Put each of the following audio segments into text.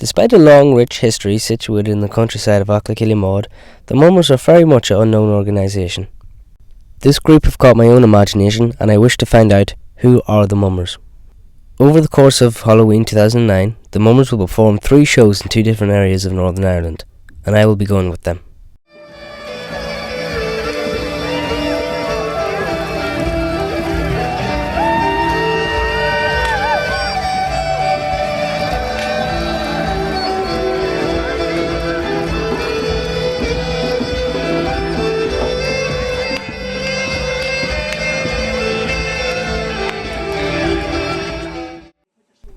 Despite a long, rich history situated in the countryside of Aughakillymaude, the Mummers are very much an unknown organisation. This group have caught my own imagination, and I wish to find out who are the Mummers. Over the course of Halloween 2009, the Mummers will perform 3 shows in 2 different areas of Northern Ireland, and I will be going with them.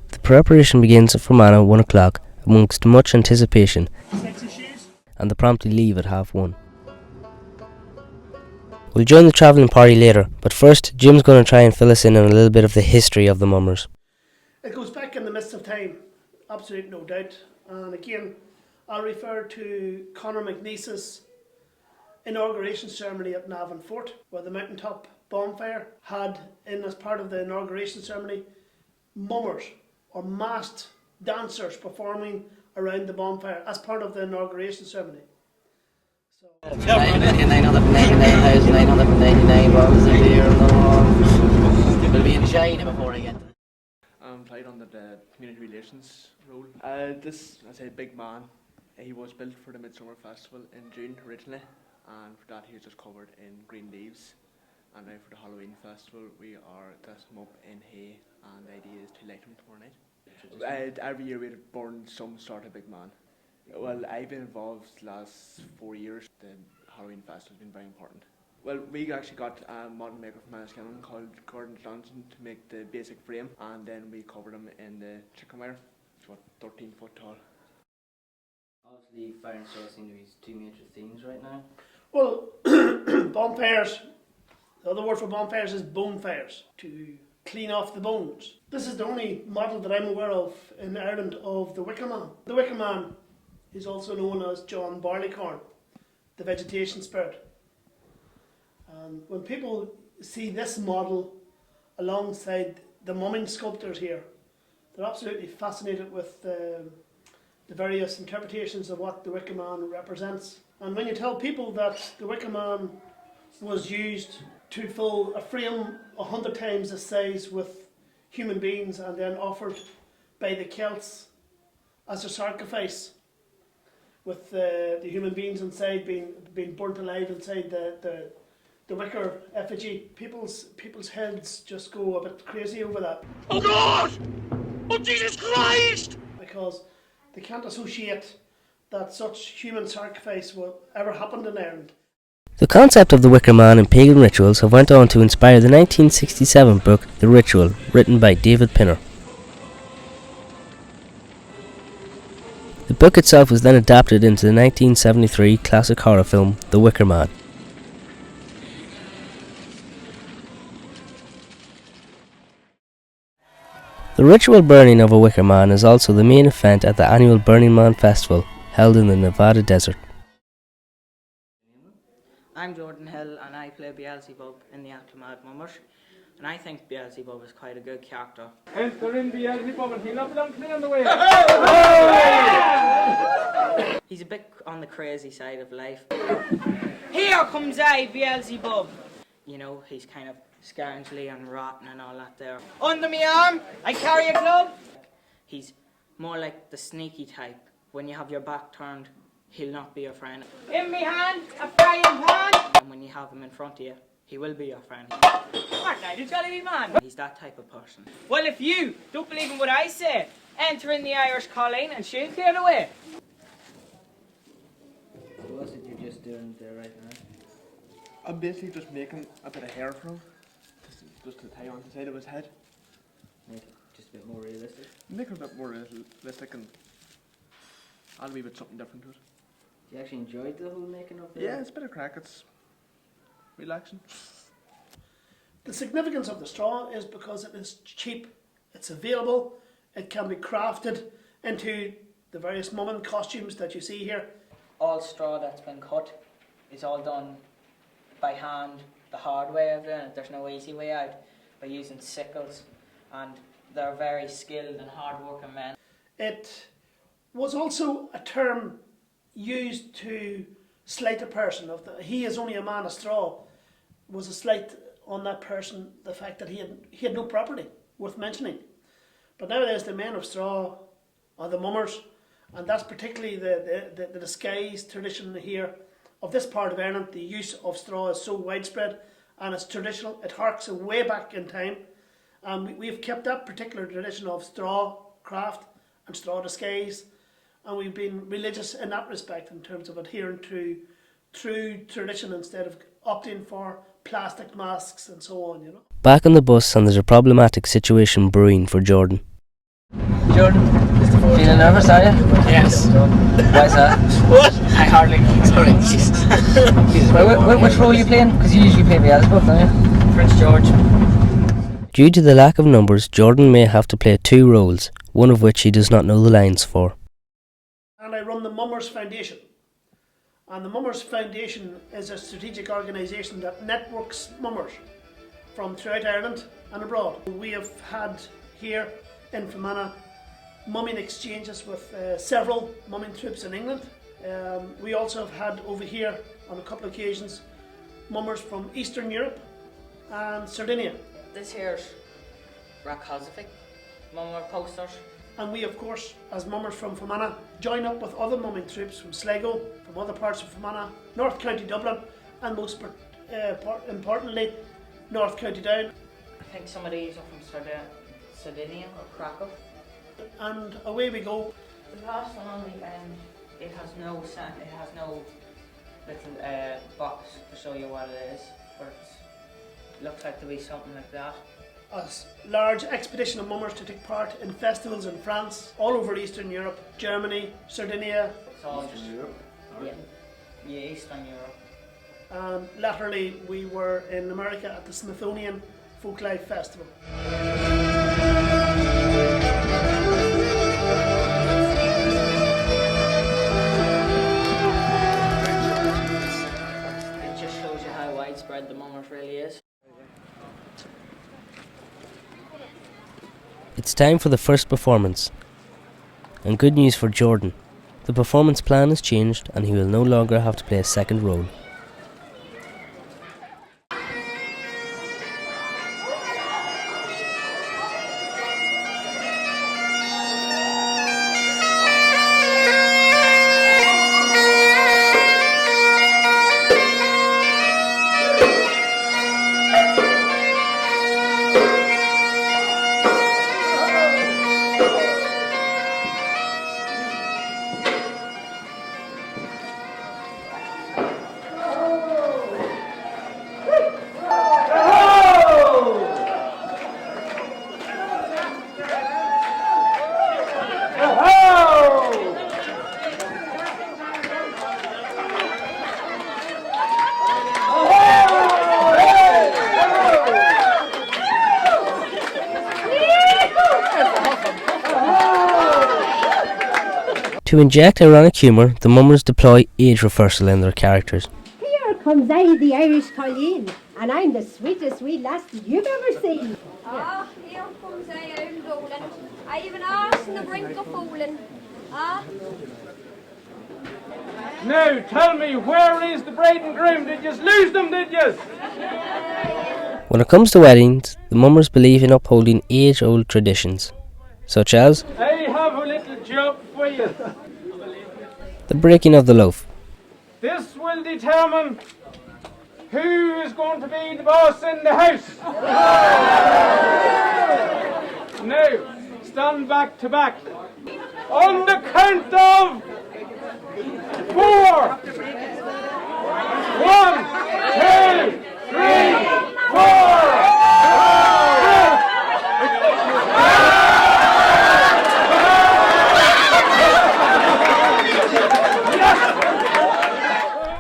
The preparation begins from around 1 o'clock amongst much anticipation, and they promptly leave at 1:30. We'll join the travelling party later, but first Jim's going to try and fill us in on a little bit of the history of the Mummers. It goes back in the midst of time, absolute no doubt, and again I'll refer to Conor McNeese's inauguration ceremony at Navan Fort, where the mountaintop bonfire had in as part of the inauguration ceremony mummers or masked dancers performing around the bonfire as part of the inauguration ceremony. 999 bottles of beer in the wall. We'll be in China before I get there. I'm played under the community relations role. This, I say, big man. He was built for the Midsummer Festival in June originally, and for that he was just covered in green leaves. And now for the Halloween Festival we are dressing him up in hay, and the idea is to light him tomorrow night. Every year we've born some sort of big man. Well, I've been involved the last 4 years. The Halloween Festival has been very important. Well, we actually got a model maker from Aughakillymaude called Gordon Johnson to make the basic frame, and then we covered him in the chicken wire. It's what, 13 foot tall. Obviously, fire and soil seem to be 2 major themes right now. Well, bonfires, the other word for bonfires is bonefires, to clean off the bones. This is the only model that I'm aware of in Ireland of the Wicker Man. The Wicker Man is also known as John Barleycorn, the vegetation spirit. And when people see this model alongside the mumming sculptors here, they're absolutely fascinated with the various interpretations of what the Wicker Man represents. And when you tell people that the Wicker Man was used to fill a frame 100 times the size with human beings and then offered by the Celts as a sacrifice, with the human beings inside being burnt alive inside the wicker effigy, people's heads just go a bit crazy over that. Oh God! Oh Jesus Christ! Because they can't associate that such human sacrifice will ever happen in Ireland. The concept of the Wicker Man and pagan rituals have went on to inspire the 1967 book The Ritual, written by David Pinner. The book itself was then adapted into the 1973 classic horror film The Wicker Man. The ritual burning of a Wicker Man is also the main event at the annual Burning Man Festival, held in the Nevada desert. I'm Jordan Hill and I play Beelzebub in the Aughakillymaude Mummers, and I think Beelzebub is quite a good character. Enter in Beelzebub and he'll not belong to me on the way. He's a bit on the crazy side of life. Here comes I, Beelzebub! You know, he's kind of scoundrelly and rotten and all that there. Under me arm, I carry a club. He's more like the sneaky type. When you have your back turned, he'll not be your friend. In me hand, a frying pan. And when you have him in front of you, he will be your friend. What now, you jolly wee man? He's that type of person. Well, if you don't believe in what I say, enter in the Irish Colleen and she'll clear the way. So what's it you're just doing there right now? I'm basically just making a bit of hair for him, just to tie on the side of his head. Make it just a bit more realistic. Make it a bit more realistic and add a wee bit something different to it. You actually enjoyed the whole making of it? Yeah, it's a bit of crack, it's relaxing. The significance of the straw is because it is cheap, it's available, it can be crafted into the various mumming costumes that you see here. All straw that's been cut is all done by hand, the hard way of doing it. There's no easy way out, by using sickles, and they're very skilled and hard working men. It was also a term used to slight a person. He is only a man of straw was a slight on that person, the fact that he had no property worth mentioning. But nowadays the men of straw are the mummers, and that's particularly the disguise tradition here of this part of Ireland. The use of straw is so widespread and it's traditional. It harks way back in time, and we've kept that particular tradition of straw craft and straw disguise, and we've been religious in that respect in terms of adhering to true tradition instead of opting for plastic masks and so on, you know. Back on the bus, and there's a problematic situation brewing for Jordan. Jordan, feeling nervous, are you? Yes. Why is that? What? I hardly. Sorry. Jesus. Which role are you playing? Because you usually play Beelzebub, don't you? Prince George. Due to the lack of numbers, Jordan may have to play 2 roles, one of which he does not know the lines for. And I run the Mummers Foundation. And the Mummers Foundation is a strategic organisation that networks mummers from throughout Ireland and abroad. We have had here in Fermanagh mumming exchanges with several mumming troops in England. We also have had over here on a couple of occasions mummers from Eastern Europe and Sardinia. This here's Aughakillymaude, mummer posters. And we, of course, as mummers from Fermanagh, join up with other mumming troops from Sligo, from other parts of Fermanagh, North County Dublin, and most importantly, North County Down. I think some of these are from Sardinia or Krakow. And away we go. The last one on the end, it has no little box to show you what it is, but it looks like to be something like that. A large expedition of mummers to take part in festivals in France, all over Eastern Europe, Germany, Sardinia. It's all just Europe. Yeah, Eastern Europe. And latterly we were in America at the Smithsonian Folklife Festival. It just shows you how widespread the mummers really is. It's time for the first performance. And good news for Jordan. The performance plan has changed and he will no longer have to play a second role. To inject ironic humour, the mummers deploy age reversal in their characters. Here comes I, the Irish Colleen, and I'm the sweetest wee lass you've ever seen. Ah, here comes I out in Dublin. I have an arse on the brink of fooling. Ah. Now, tell me, where is the bride and groom? Did you lose them, did you? When it comes to weddings, the mummers believe in upholding age-old traditions, such as I have a little job for you. the breaking of the loaf, This will determine who is going to be the boss in the house. Now, stand back to back. On the count of 4. 1, 2, 3, 4.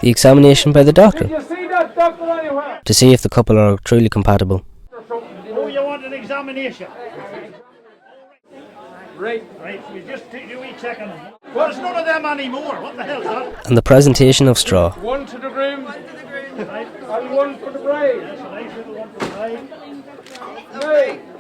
the examination by the doctor, Did you see that doctor anywhere? to see if the couple are truly compatible, Oh, you want an examination? Right. Right, we just do a wee check on them. Well, there's none of them anymore. What the hell's that? and the presentation of straw. One to the groom. Right, And one for the bride. that's a nice little one for the bride. Now,